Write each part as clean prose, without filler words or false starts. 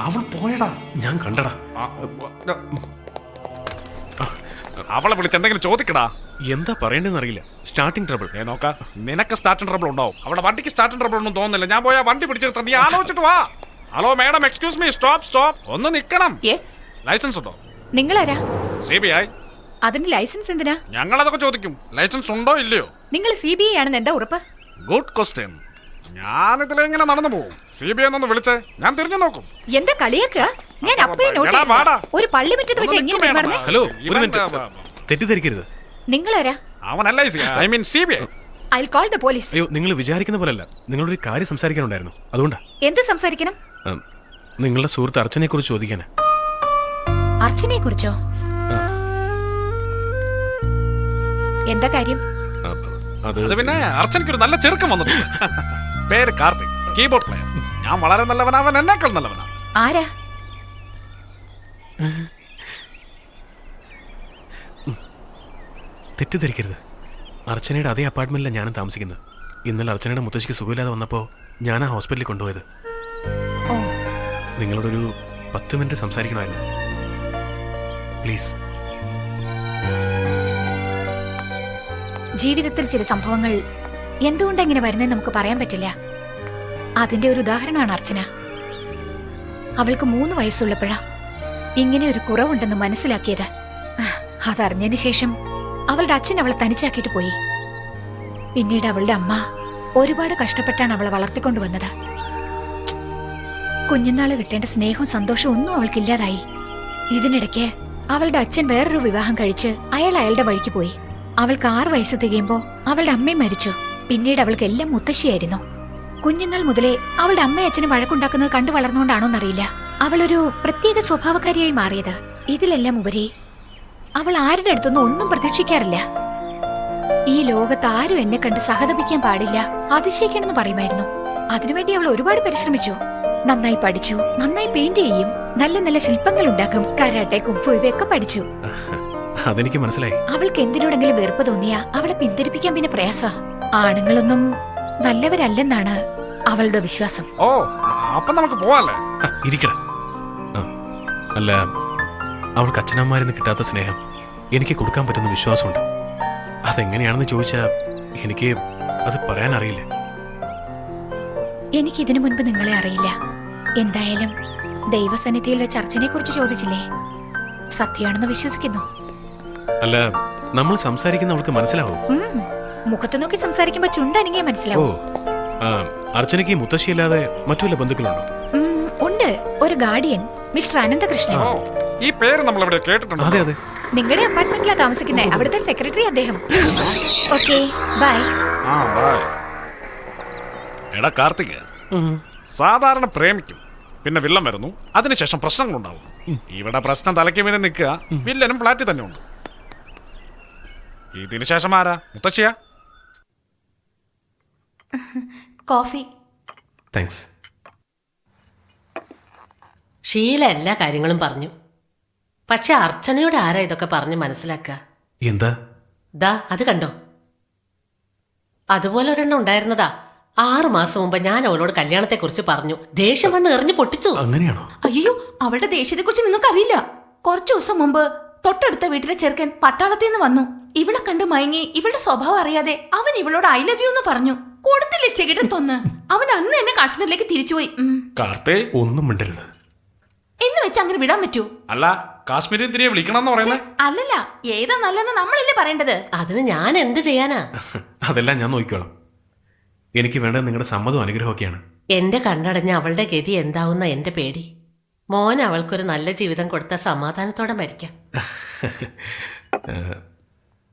അവൾ പോയടാ. ഞാൻ കണ്ടടാ. അവളെ വിളിച്ച് എന്തെങ്കിലും ചോദിക്കടാ. എന്താ പറയണ്ടെന്ന് അറിയില്ല. Starting trouble. നോക്ക, നിനക്ക് സ്റ്റാർട്ടിംഗ് ട്രബിൾ ഉണ്ടാവും, അവിടെ വണ്ടിക്ക് സ്റ്റാർട്ടിംഗ് ട്രബിൾ ഒന്നും തോന്നുന്നില്ല. ഞാൻ പോയാ വണ്ടി പിടിച്ചെടുത്ത നീ ആലോചിച്ചിട്ട് വാ. Hello madam, excuse me, stop stop, ഒന്ന് നിക്കണം. ലൈസൻസ് ഉണ്ടോ? നിങ്ങളാരാ? CBI. അതിന് ലൈസൻസ് എന്തിനാ? ഞങ്ങൾ അതൊക്കെ ചോദിക്കും. ലൈസൻസ് ഉണ്ടോ ഇല്ലയോ? നിങ്ങൾ CBI ആണെന്ന് എന്താ ഉറപ്പ്? Good question. ഞാൻ ഇതിലെങ്ങനെ നടന്നു പോകും? CBI എന്നൊന്ന് വിളിച്ചേ, ഞാൻ തിരിഞ്ഞു നോക്കും. എന്താ കളിയാക്കുക? ഞാൻ അപ്പഴേ നോട്ട് എടാ, വാടാ. ഒരു പള്ളിമുറ്റത്ത് വെച്ച് എങ്ങനെ പെരുമാറുന്നേ? ഹലോ, ഒരു മിനിറ്റ്, തെറ്റിദ്ധരിക്കരുത്. നിങ്ങളാരാ? അവനല്ല I mean CBI. I'll call the police. അയ്യോ, നിങ്ങൾ വിചാരിക്കുന്ന പോലല്ല. നിങ്ങളൊരു കാര്യം സംസാരിക്കാനുണ്ടായിരുന്നു, അതുകൊണ്ടാ. എന്ത് സംസാരിക്കണം? നിങ്ങളുടെ സുഹൃത്ത് അർച്ചനയെ കുറിച്ച് ചോദിക്കാനാ. അർച്ചനയെ കുറിച്ചോ? എന്താ കാര്യം? അത് പിന്നെ അർച്ചനയ്ക്കൊരു നല്ല ചെറുക്കം വന്നിട്ടുണ്ട്. പേര് കാർത്തിക്, കീബോർഡ് പ്ലെയർ. ഞാൻ വളരെ നല്ലവനാ, അവൻ എന്നേക്കാൾ നല്ലവനാ. ആരാ? തെറ്റിദ്ധരിക്കരുത്. അർച്ചനയുടെ അതേ അപ്പാർട്ട്മെന്റിലാണ് ഞാനും താമസിക്കുന്നത്. ഇന്നലെ അർച്ചനയുടെ മുത്തശ്ശിക്ക് സുഖമില്ലാതെ വന്നപ്പോൾ ഞാൻ ആ ഹോസ്പിറ്റലിൽ കൊണ്ടുപോയത്. നിങ്ങളോടൊരു 10 മിനിറ്റ് സംസാരിക്കണമായിരുന്നു, പ്ലീസ്. ജീവിതത്തിൽ ചില സംഭവങ്ങൾ എന്തുകൊണ്ടെങ്ങനെ വരുന്നതെന്ന് നമുക്ക് പറയാൻ പറ്റില്ല. അതിന്റെ ഒരു ഉദാഹരണമാണ് അർച്ചന. അവൾക്ക് 3 വയസ്സുള്ളപ്പോഴാ ഇങ്ങനെ ഒരു കുറവുണ്ടെന്ന് മനസ്സിലാക്കിയത്. അതറിഞ്ഞതിന് ശേഷം അവളുടെ അച്ഛൻ അവളെ തനിച്ചാക്കിയിട്ട് പോയി. പിന്നീട് അവളുടെ അമ്മ ഒരുപാട് കഷ്ടപ്പെട്ടാണ് അവളെ വളർത്തിക്കൊണ്ടുവന്നത്. കുഞ്ഞുനാള് കിട്ടേണ്ട സ്നേഹവും സന്തോഷവും ഒന്നും അവൾക്കില്ലാതായി. ഇതിനിടയ്ക്ക് അവളുടെ അച്ഛൻ വേറൊരു വിവാഹം കഴിച്ച് അയാളുടെ വഴിക്ക് പോയി. അവൾക്ക് 6 വയസ്സ് തികയുമ്പോ അവളുടെ അമ്മയും മരിച്ചു. പിന്നീട് അവൾക്ക് എല്ലാം മുത്തശ്ശിയായിരുന്നു. കുഞ്ഞുനാൾ മുതലേ അവളുടെ അമ്മയും അച്ഛനും വഴക്കുണ്ടാക്കുന്നത് കണ്ടു വളർന്നുകൊണ്ടാണോന്നറിയില്ല, അവളൊരു പ്രത്യേക സ്വഭാവക്കാരിയായി മാറിയത്. ഇതിലെല്ലാം ഉപരി അവൾ ആരുടെ അടുത്തൊന്നും ഒന്നും പ്രതീക്ഷിക്കാറില്ല. ഈ ലോകത്ത് ആരും എന്നെ കണ്ട് സഹതപിക്കാൻ പാടില്ല, അതിശയിക്കണമെന്ന് പറയുമായിരുന്നു. അതിനുവേണ്ടി അവൾ ഒരുപാട് പരിശ്രമിച്ചു. നന്നായി പഠിച്ചു, നന്നായി പെയിന്റ് ചെയ്യും, നല്ല നല്ല ശില്പങ്ങൾ ഉണ്ടാക്കും, കരാട്ടെ, കുംഫു ഇവയൊക്കെ പഠിച്ചു. അതെനിക്ക് മനസ്സിലായി. അവൾക്ക് എന്തിനോടെങ്കിലും വെറുപ്പ് തോന്നിയാ അവളെ പിന്തിരിപ്പിക്കാൻ പിന്നെ പ്രയാസ. ആണുങ്ങളൊന്നും നല്ലവരല്ലെന്നാണ് അവളുടെ വിശ്വാസം. ഓ, അപ്പൊ നമുക്ക് പോവാല്ലേ? ഇരിക്കണം. അല്ല, അവൾക്ക് അച്ഛനമ്മമാരിന്ന് കിട്ടാത്ത സ്നേഹം എനിക്ക് കൊടുക്കാൻ പറ്റുന്ന വിശ്വാസമുണ്ട്. അതെങ്ങനെയാണെന്ന് ചോദിച്ചാ എനിക്ക് അത് പറയാൻ അറിയില്ല. എനിക്ക് ഇതിനു മുൻപ് നിങ്ങളെ അറിയില്ല. എന്തായാലും ദൈവസന്നിധിയിൽ വെച്ച് അർച്ചനെ കുറിച്ച് ചോദിച്ചില്ലേ, സത്യമാണെന്ന് വിശ്വസിക്കുന്നു. അല്ല, നമ്മൾ സംസാരിക്കുന്ന അവൾക്ക് മനസ്സിലാവും. മുഖത്ത് നോക്കി സംസാരിക്കുമ്പോ ചുണ്ടനങ്ങിയ മനസ്സിലാവും. അർച്ചനയ്ക്ക് മുത്തശ്ശിയല്ലാതെ മറ്റു വല്ല ബന്ധുക്കളുണ്ടോ? ഉണ്ട്, ഒരു ഗാർഡിയൻ, മിസ്റ്റർ അനന്തകൃഷ്ണൻ. ഈ പേര് നമ്മൾ എവിടെ കേട്ടിട്ടുണ്ട്? അതെ അതെ, നിങ്ങളുടെ അപ്പാർട്ട്മെന്റിലാണ് താമസിക്കുന്നത്. അവിടുത്തെ സെക്രട്ടറി അദ്ദേഹം. Okay, bye. എടാ കാർത്തിക്, സാധാരണ പ്രേമിക്കും, പിന്നെ വില്ലൻ വരുന്നു, അതിനുശേഷം പ്രശ്നങ്ങളുണ്ടാവും. ഇവിടെ പ്രശ്നം തലയ്ക്ക് മീതെ നിൽക്കുക, വില്ലനും ഫ്ലാറ്റിൽ തന്നെ ഉണ്ട്. ഇതിനു ശേഷം ആരാ? മുത്തശ്ശിയാ? കോഫി. താങ്ക്സ്. ഷീല എല്ലാ കാര്യങ്ങളും പറഞ്ഞു. പക്ഷെ അർച്ചനയോട് ആരാ ഇതൊക്കെ പറഞ്ഞ് മനസ്സിലാക്കുക? എന്താ? ദാ അത് കണ്ടോ, അതുപോലെ ഒരെണ്ണം ഉണ്ടായിരുന്നതാ. 6 മാസം മുമ്പ് ഞാൻ അവളോട് കല്യാണത്തെ കുറിച്ച് പറഞ്ഞു. ദേഷ്യം വന്ന് എറിഞ്ഞു പൊട്ടിച്ചു. അങ്ങനെയാണോ? അയ്യോ, അവളുടെ ദേഷ്യത്തെ കുറിച്ച് നിങ്ങൾക്ക് അറിയില്ല. കുറച്ചു ദിവസം മുമ്പ് തൊട്ടടുത്ത വീട്ടിലെ ചെറുക്കൻ പട്ടാളത്തിൽ നിന്ന് വന്നു. ഇവളെ കണ്ട് മയങ്ങി ഇവളുടെ സ്വഭാവം അറിയാതെ അവൻ ഇവളോട് ഐ ലവ് യു എന്ന് പറഞ്ഞു. കൊടുത്തില്ലേ ചെകിടത്തൊന്ന്. അവൻ അന്ന് എന്നെ കാശ്മീരിലേക്ക് തിരിച്ചുപോയി. ഒന്നും മിണ്ടരുത് എന്ന് വെച്ച് അങ്ങനെ വിടാൻ പറ്റൂ? അല്ല, കാശ്മീരി തിരികെ വിളിക്കണം പറയുന്നത്. അല്ലല്ല, ഏതാ നല്ലതെന്ന് നമ്മളല്ലേ പറയേണ്ടത്? അതിന് ഞാൻ എന്ത് ചെയ്യാനാ? അതെല്ലാം ഞാൻ നോക്കിക്കോളാം. എനിക്ക് വേണ്ടത് നിങ്ങളുടെ സമ്മതവും അനുഗ്രഹമൊക്കെയാണ്. എന്റെ കണ്ണടഞ്ഞ അവളുടെ ഗതി എന്താവുന്ന എന്റെ പേടി. മോൻ അവൾക്കൊരു നല്ല ജീവിതം കൊടുത്ത സമാധാനത്തോടെ മരിക്കാം.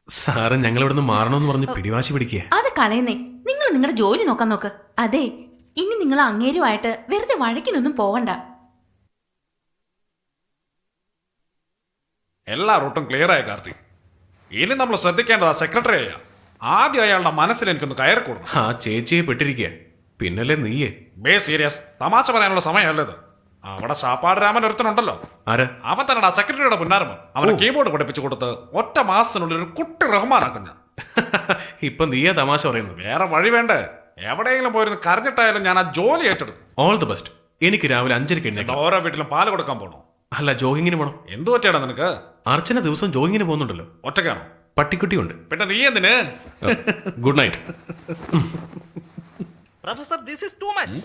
സാറ് ഞങ്ങളിവിടുന്ന് മാറണമെന്ന് പറഞ്ഞ് പിടിവാശി പിടിക്കുക. അത് കളയുന്നേ, നിങ്ങൾ നിങ്ങളുടെ ജോലി നോക്കാൻ നോക്ക്. അതെ, ഇനി നിങ്ങൾ അങ്ങേരുമായിട്ട് വെറുതെ വഴക്കിനൊന്നും പോവണ്ട. എല്ലാ റൂട്ടും ക്ലിയർ ആയ കാർത്തിക്. ഇനി നമ്മൾ ശ്രദ്ധിക്കേണ്ടതാ സെക്രട്ടറി ആയ. ആദ്യം അയാളുടെ മനസ്സിൽ എനിക്കൊന്ന് കയറിക്കൂടും. ആ ചേച്ചിയെ പെട്ടിരിക്കുക, പിന്നല്ലേ നീയേ. ബേ സീരിയസ്, തമാശ പറയാനുള്ള സമയമല്ലത്. അവിടെ ശാപ്പാട് രാമൻ ഒരുത്തനുണ്ടല്ലോ, അവൻ തന്നെ സെക്രട്ടറിയുടെ പുന്നാരമൻ. അവന് കീബോർഡ് പഠിപ്പിച്ചു കൊടുത്ത് 1 മാസത്തിനുള്ളിൽ ഒരു കുട്ടി റഹ്മാനാക്കും ഞാൻ. ഇപ്പൊ നീയാ തമാശ പറയുന്നത്. വേറെ വഴി വേണ്ടേ? എവിടെയെങ്കിലും പോയിരുന്ന് കരഞ്ഞിട്ടായാലും ഞാൻ ആ ജോലി ഏറ്റെടുക്കും. All the best. എനിക്ക് രാവിലെ 5:30 എഴുന്നേക്കണം. ഓരോ വീട്ടിലും പാല് കൊടുക്കാൻ പോണോ? അല്ല, ജോഗിങ്ങിന് പോണം. എന്തു പറ്റിയാടാ നിനക്ക്? അർച്ചന ദിവസം ജോഗിങ്ങിന് പോകുന്നുണ്ടല്ലോ. ഒറ്റയ്ക്കാണോ? പട്ടിക്കുട്ടിയുണ്ട്. പിന്നെ നീ എന്തിന്? Good night. Professor this is too much.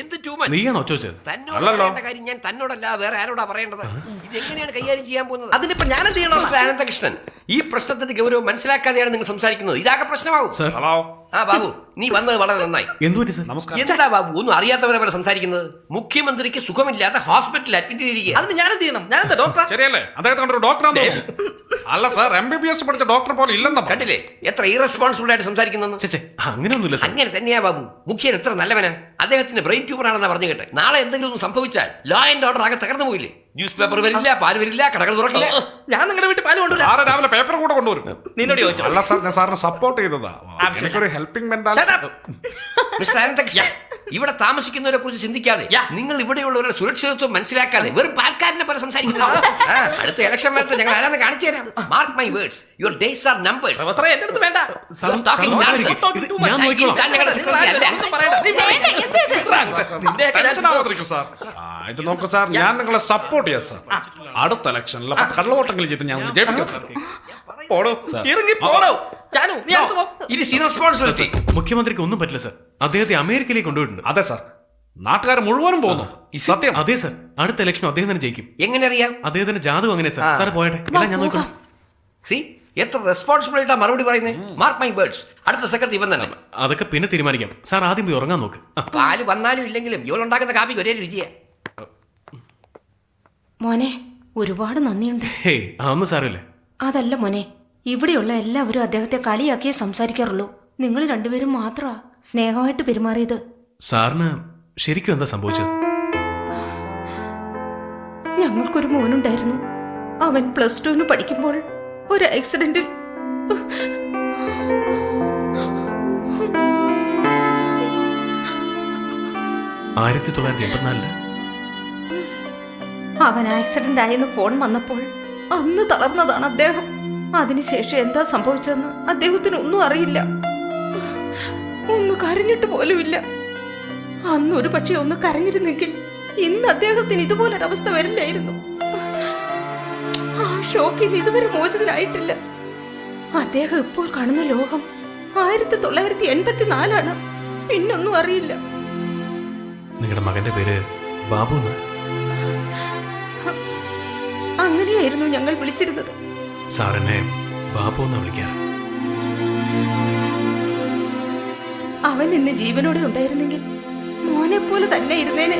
എന്ത് ടു മച്ച്? നീയാണോ ചോദിച്ചത്? തന്നോട് അല്ലല്ലോ. പറയേണ്ട കാര്യം ഞാൻ തന്നോടല്ല വേറെ ആരോടാ പറയേണ്ടത്? ഇത് എങ്ങനെയാണ് കൈകാര്യം ചെയ്യാൻ പോകുന്നത്? അതിനിപ്പോ ഞാൻ എന്ത് ചെയ്യണോ? മിസ്റ്റർ അനന്തകൃഷ്ണൻ, ഈ പ്രശ്നത്തിന്റെ ഗൗരവം മനസ്സിലാക്കാതെയാണ് നിങ്ങൾ സംസാരിക്കുന്നത്. ഇതാകെ പ്രശ്നമാവും. സർ, ഹലോ, ആ ബാബു, നീ വന്നത് വളരെ നന്നായി. എന്തു പറ്റി സർ? നമസ്കാരം. എന്താ ബാബു ഒന്നും അറിയാത്തവരെ പോലെ സംസാരിക്കുന്നത്? മുഖ്യമന്ത്രിക്ക് സുഖമില്ലാതെ ഹോസ്പിറ്റലിൽ അഡ്മിറ്റ് ചെയ്തിരിക്കുക. അതിന് ഞാൻ എന്ത് ചെയ്യണം? ഞാൻ എന്താ ഡോക്ടർ? ശരിയല്ലേ? അദ്ദേഹത്തെ കണ്ടൊരു ഡോക്ടറാന്ന് തോന്നുന്നു. അല്ല സാർ, MBBS പഠിച്ച ഡോക്ടർ പോലെ ഇല്ലെന്നാ പറഞ്ഞത്. കണ്ടില്ലേ എത്ര ഇറസ്പോൺസിബിൾ ആയിട്ട് സംസാരിക്കുന്നു? ചേച്ചേ, അങ്ങനെയൊന്നുമില്ല സർ. അങ്ങനെ തന്നെയാ ബാബു. മുഖ്യൻ എത്ര നല്ലവനാ. അദ്ദേഹത്തിന് ബ്രെയിൻ ട്യൂമർ ആണെന്നാ പറഞ്ഞു കേട്ടെ. നാളെ എന്തെങ്കിലും ഒന്ന് സംഭവിച്ചാൽ ലോ ആൻഡ് ഓർഡർ ആകെ തകർന്നു പോയില്ലേ? ന്യൂസ് പേപ്പർ വരില്ല, പാല് വരില്ല, കടകൾ തുറക്കില്ല. ഞാൻ നിങ്ങളുടെ വീട്ടിൽ പാല് കൊണ്ടുവരാം. സാറ് രാവിലെ പേപ്പർ കൂടെ കൊണ്ടുവരും. നിന്നോട് ചോദിച്ചോ? അല്ല സാർ, ഞാൻ സാറിനെ സപ്പോർട്ട് ചെയ്തതാ. എനിക്കൊരു ഹെൽപ്പിംഗ് മെന്റാലിറ്റി. മിസ്റ്റർ അനന്തകൃഷ്ണൻ, ഇവിടെ താമസിക്കുന്നവരെ കുറിച്ച് ചിന്തിക്കാതെ, നിങ്ങൾ ഇവിടെയുള്ളവരുടെ സുരക്ഷിതത്വം മനസ്സിലാക്കാതെ വെറും പാൽക്കാരനെ പോലെ സംസാരിക്കുന്നു. അടുത്ത ഇലക്ഷൻ വരട്ടെ, ഞങ്ങൾ ആരാന്ന് കാണിച്ചു തരാം. Mark my words, your days are numbers. പ്രൊഫസറെ, എന്റെ അടുത്ത് വേണ്ട. സാർ, സാർ, ഞാൻ നോക്കിക്കോളാം. ടെൻഷൻ ആവാതിരിക്കും സാർ. ഇത് നോക്കൂ സാർ, ഞാൻ നിങ്ങളെ സപ്പോർട്ട് ചെയ്യാം സാർ. അടുത്ത ഇലക്ഷനിൽ കള്ളവോട്ടെങ്കിലും ചെയ്ത് ഞാൻ ജയിപ്പിക്കാം സാർ. പോടോ, ഇറങ്ങി പോടോ. ജാനു, നീ അടുത്ത് പോ. ഇത് is irresponsibility. മുഖ്യമന്ത്രിക്ക് ഒന്നും പറ്റില്ല സർ. അദ്ദേഹത്തെ അമേരിക്കയിലേക്ക് കൊണ്ടുപോയിട്ടുണ്ട്. അതെ സാർ, നാട്ടുകാർ മുഴുവനും പോകുന്നു. ഈ സത്യം. അതെ സർ, അടുത്ത ഇലക്ഷനും അദ്ദേഹം തന്നെ ജയിക്കും. എങ്ങനെ അറിയാം? അദ്ദേഹത്തിന്റെ ജാതകം അങ്ങനെ സർ. സാർ പോയട്ടെ, എല്ലാം ഞാൻ നോക്കണം. സി എത്ര റെസ്പോൺസിബിൾ ആയിട്ടാ മറുപടി പറയുന്നത്. മാർക്ക് മൈ വേർഡ്സ്, അടുത്ത സെക്കൻഡ് ഇവൻ തന്നെ. അതൊക്കെ പിന്നെ തീരുമാനിക്കാം. സാർ ആദ്യം പോയി ഉറങ്ങാൻ നോക്ക്. പാല് വന്നാലും ഇല്ലെങ്കിലും ഇവളുണ്ടാക്കുന്ന കാപ്പിക്ക് ഒരേ രുചിയാ. മോനെ ഒരുപാട് നന്ദിയുണ്ട്. ഹേയ്, അതൊന്നും സാരമില്ല. അതല്ല മോനെ, ഇവിടെയുള്ള എല്ലാവരും അദ്ദേഹത്തെ കളിയാക്കിയേ സംസാരിക്കാറുള്ളൂ. നിങ്ങൾ രണ്ടുപേരും മാത്രമാ സ്നേഹമായിട്ട് പെരുമാറിയത്. സാറിന് ശരിക്കും എന്താ സംഭവിച്ചത്? ഞങ്ങൾക്കൊരു മോനുണ്ടായിരുന്നു. അവൻ +2 പഠിക്കുമ്പോൾ ഒരു ആക്സിഡന്റിൽ അവൻ ആക്സിഡന്റ് ആയെന്ന് ഫോൺ വന്നപ്പോൾ അന്ന് തളർന്നതാണ് അദ്ദേഹം. അതിനുശേഷം എന്താ സംഭവിച്ചതെന്ന് അദ്ദേഹത്തിന് ഒന്നും അറിയില്ല. ഒന്ന് കരഞ്ഞിട്ട് പോലുമില്ല. അന്ന് ഒരു പക്ഷെ ഒന്ന് കരഞ്ഞിരുന്നെങ്കിൽ ഇന്ന് അദ്ദേഹത്തിന് ഇതുപോലൊരവസ്ഥ വരില്ലായിരുന്നു. ആ ഷോക്കിന് ഇതുവരെ മോചിതനായിട്ടില്ല. അദ്ദേഹം ഇപ്പോൾ കാണുന്ന ലോകം 1984 പിന്നൊന്നും അറിയില്ല. നിങ്ങളുടെ മകന്റെ പേര് ബാബു എന്നാ? അങ്ങനെയായിരുന്നു ഞങ്ങൾ വിളിച്ചിരുന്നത്. സാറിനെ ബാബു എന്നാ വിളിക്കാറ്. അവൻ ഇന്ന് ജീവനോടെ ഉണ്ടായിരുന്നെങ്കിൽ മോനെ പോലെ തന്നെ ഇരുന്നേനെ.